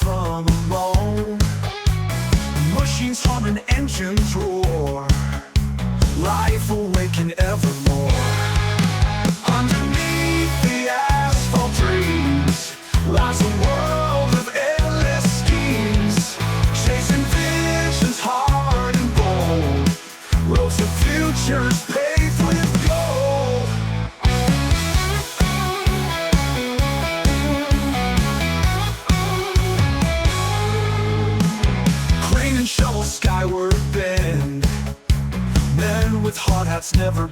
from a moan. Machines hum and engines roar, life awaken evermore. Underneath the asphalt dreams lies a world of endless schemes, chasing visions hard and bold, roads to futures paved with gold. Crane and shovel skyward bend, men with hard hats never